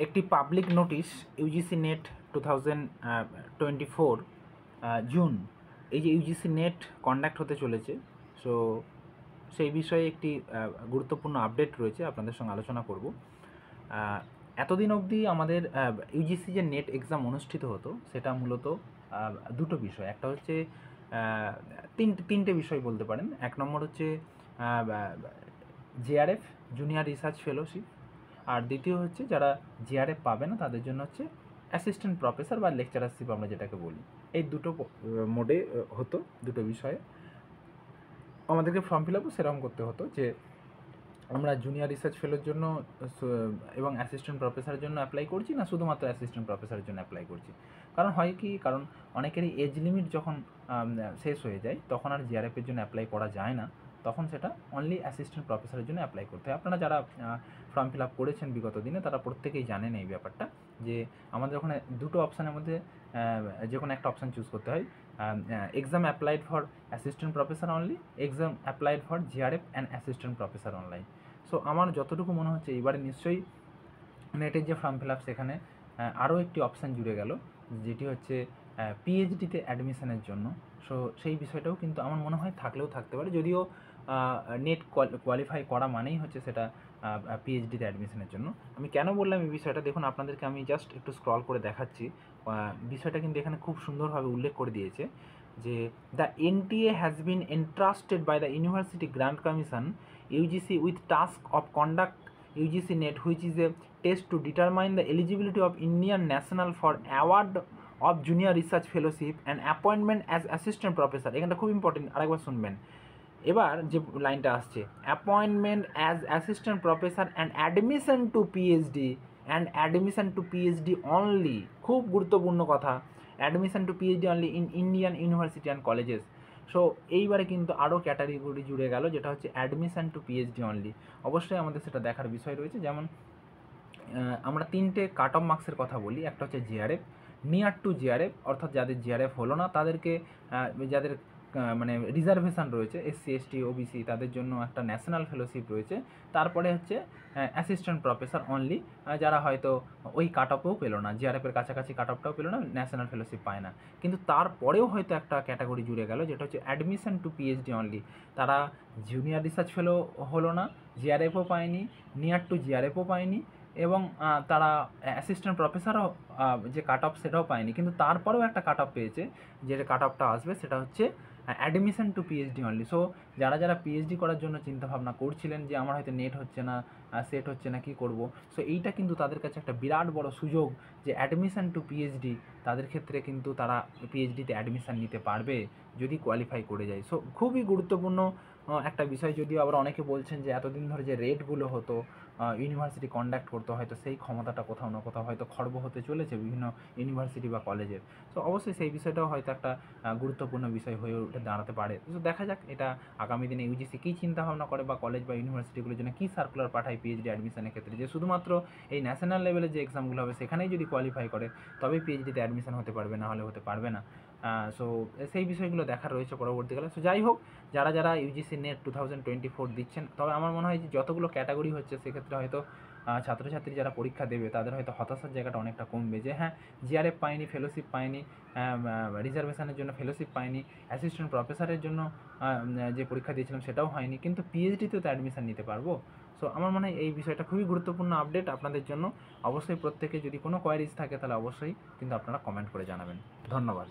একটি public notice UGC net 2024 June, এই যে ইউজিসি নেট কন্ডাক্ট হতে চলেছে, সো সেই বিষয়ে একটি গুরুত্বপূর্ণ আপডেট রয়েছে, আপনাদের সঙ্গে আলোচনা করব। এতদিন অবধি আমাদের ইউজিসি যে নেট এক্সাম অনুষ্ঠিত হতো সেটা মূলত দুটো বিষয়, একটা হচ্ছে তিনটে বিষয় বলতে পারেন। এক নম্বর হচ্ছে জেআরএফ জুনিয়র রিসার্চ ফেলোশিপ, আর দ্বিতীয় হচ্ছে যারা জেআরএফ পাবে না তাদের জন্য হচ্ছে অ্যাসিস্ট্যান্ট প্রফেসর বা লেকচারারশিপ আমরা যেটাকে বলি। এই দুটো মোডে হতো, দুটো বিষয়ে আমাদেরকে ফর্ম ফিল আপও সেরকম করতে হতো যে আমরা জুনিয়র রিসার্চ ফেলোর জন্য এবং অ্যাসিস্ট্যান্ট প্রফেসরের জন্য অ্যাপ্লাই করছি, না শুধুমাত্র অ্যাসিস্ট্যান্ট প্রফেসরের জন্য অ্যাপ্লাই করছি। কারণ হয় কি, কারণ অনেকেরই এজ লিমিট যখন শেষ হয়ে যায় তখন আর জিআরএফের জন্য অ্যাপ্লাই করা যায় না, তখন সেটা অনলি অ্যাসিস্ট্যান্ট প্রফেসরের জন্য অ্যাপ্লাই করতে হয়। আপনারা যারা ফর্ম ফিল আপ করেছেন বিগত দিনে তারা প্রত্যেকেই জানেন এই ব্যাপারটা, যে আমাদের ওখানে দুটো অপশানের মধ্যে যে কোনো একটা অপশান চুজ করতে হয়। Exam applied for assistant professor only, exam applied for JRF and assistant professor online. So আমার যতটুকু মনে হচ্ছে এবারে নিশ্চয়ই নেটের যে ফর্ম ফিল আপ সেখানে আরও একটি অপশান জুড়ে গেল, যেটি হচ্ছে পিএইচডিতে অ্যাডমিশনের জন্য। সো সেই বিষয়টাও কিন্তু আমার মনে হয় থাকলেও থাকতে পারে, যদিও নেট কোয়ালিফাই করা মানেই হচ্ছে সেটা পিএইচডিতে অ্যাডমিশনের জন্য। আমি কেন বললাম এই বিষয়টা, দেখুন আপনাদেরকে আমি জাস্ট একটু স্ক্রল করে দেখাচ্ছি। বিষয়টা কিন্তু এখানে খুব সুন্দরভাবে উল্লেখ করে দিয়েছে যে the NTA has been entrusted by the University Grant Commission UGC with task of conduct UGC NET, which is a test to determine the eligibility of Indian national for award of junior research fellowship and appointment as assistant professor। এখানটা খুব important, আরেকবার শুনবেন। এবার যে লাইনটা আসছে, appointment as assistant professor and admission two PhD and admission two PhD only, খুব গুরুত্বপূর্ণ কথা, admission two PhD only in Indian university and colleges. So এইবারে কিন্তু আরও ক্যাটাগরি জুড়ে গেল, যেটা হচ্ছে অ্যাডমিশন টু পিএইচডি অনলি। অবশ্যই আমাদের সেটা দেখার বিষয় রয়েছে। যেমন আমরা তিনটে কাট অফ মার্কসের কথা বলি, একটা হচ্ছে জিআরএফ, নিয়ার টু জিআরএফ অর্থাৎ যাদের জিআরএফ হলো না তাদেরকে, যাদের মানে রিজার্ভেশন রয়েছে এসসি এসটি ওবিসি, তাদের জন্য একটা ন্যাশনাল ফেলোশিপ রয়েছে। তারপরে হচ্ছে অ্যাসিস্ট্যান্ট প্রফেসর অনলি, যারা হয়তো ওই কাট অফেও পেলো না, জিআরএফের কাছাকাছি কাট অফটাও পেলো না, ন্যাশনাল ফেলোশিপ পায় না। কিন্তু তারপরেও হয়তো একটা ক্যাটাগরি জুড়ে গেল, যেটা হচ্ছে অ্যাডমিশন টু পিএইচডি অনলি। তারা জুনিয়র রিসার্চ ফেলো হলো না, জিআরএফও পায়নি, নিয়ার টু জিআরএফও পায়নি, এবং তারা অ্যাসিস্ট্যান্ট প্রফেসরও যে কাট অফ সেটাও পায়নি, কিন্তু তারপরেও একটা কাট অফ পেয়েছে, যে কাট অফটা আসবে সেটা হচ্ছে admission two PhD only. So যারা যারা পিএইচডি করার জন্য চিন্তাভাবনা করছিলেন যে আমার হয়তো নেট হচ্ছে না, সেট হচ্ছে না, কী করব, সো এইটা কিন্তু তাদের কাছে একটা বিরাট বড় সুযোগ, যে অ্যাডমিশন টু পিএইচডি তাদের ক্ষেত্রে কিন্তু তারা পিএইচডিতে অ্যাডমিশন নিতে পারবে যদি কোয়ালিফাই করে যায়। সো খুবই গুরুত্বপূর্ণ একটা বিষয়। যদিও আবার অনেকে বলছেন যে এতদিন ধরে যে রেটগুলো হতো ইউনিভার্সিটি কন্ডাক্ট করতে, হয়তো সেই ক্ষমতাটা কোথাও না কোথাও হয়তো খর্ব হতে চলেছে বিভিন্ন ইউনিভার্সিটি বা কলেজের। তো অবশ্যই সেই বিষয়টাও হয়তো একটা গুরুত্বপূর্ণ বিষয় হয়ে উঠে দাঁড়াতে পারে। তো দেখা যাক এটা আগামী দিনে ইউজিসি কী চিন্তাভাবনা করে, বা কলেজ বা ইউনিভার্সিটিগুলোর জন্য কী সার্কুলার পাঠায় পিএইচডি অ্যাডমিশনের ক্ষেত্রে, যে শুধুমাত্র এই ন্যাশনাল লেভেলের যে এক্সামগুলো হবে সেখানেই যদি কোয়ালিফাই করে তবেই পিএইচডিতে অ্যাডমিশন হতে পারবে, না হলে হতে পারবে না। সো সেই বিষয়গুলো দেখার রয়েছে পরবর্তীকালে। সো যাই হোক, যারা যারা ইউজিসি নেট 2024 দিচ্ছেন, তবে আমার মনে হয় যে যতগুলো ক্যাটাগরি হচ্ছে সেক্ষেত্রে হয়তো ছাত্রছাত্রী যারা পরীক্ষা দেবে তাদের হয়তো হতাশার জায়গাটা অনেকটা কমবে, যে হ্যাঁ জিআরএফ পায়নি, ফেলোশিপ পায়নি, রিজার্ভেশনের জন্য ফেলোশিপ পায়নি, অ্যাসিস্ট্যান্ট প্রফেসরের জন্য যে পরীক্ষা দিয়েছিলাম সেটাও হয়নি, কিন্তু পিএইচডিতেও তো অ্যাডমিশন নিতে পারবো। সো আমার মনে হয় এই বিষয়টা খুবই গুরুত্বপূর্ণ আপডেট আপনাদের জন্য। অবশ্যই প্রত্যেকে যদি কোনো কোয়ারিজ থাকে তাহলে অবশ্যই কিন্তু আপনারা কমেন্ট করে জানাবেন। ধন্যবাদ।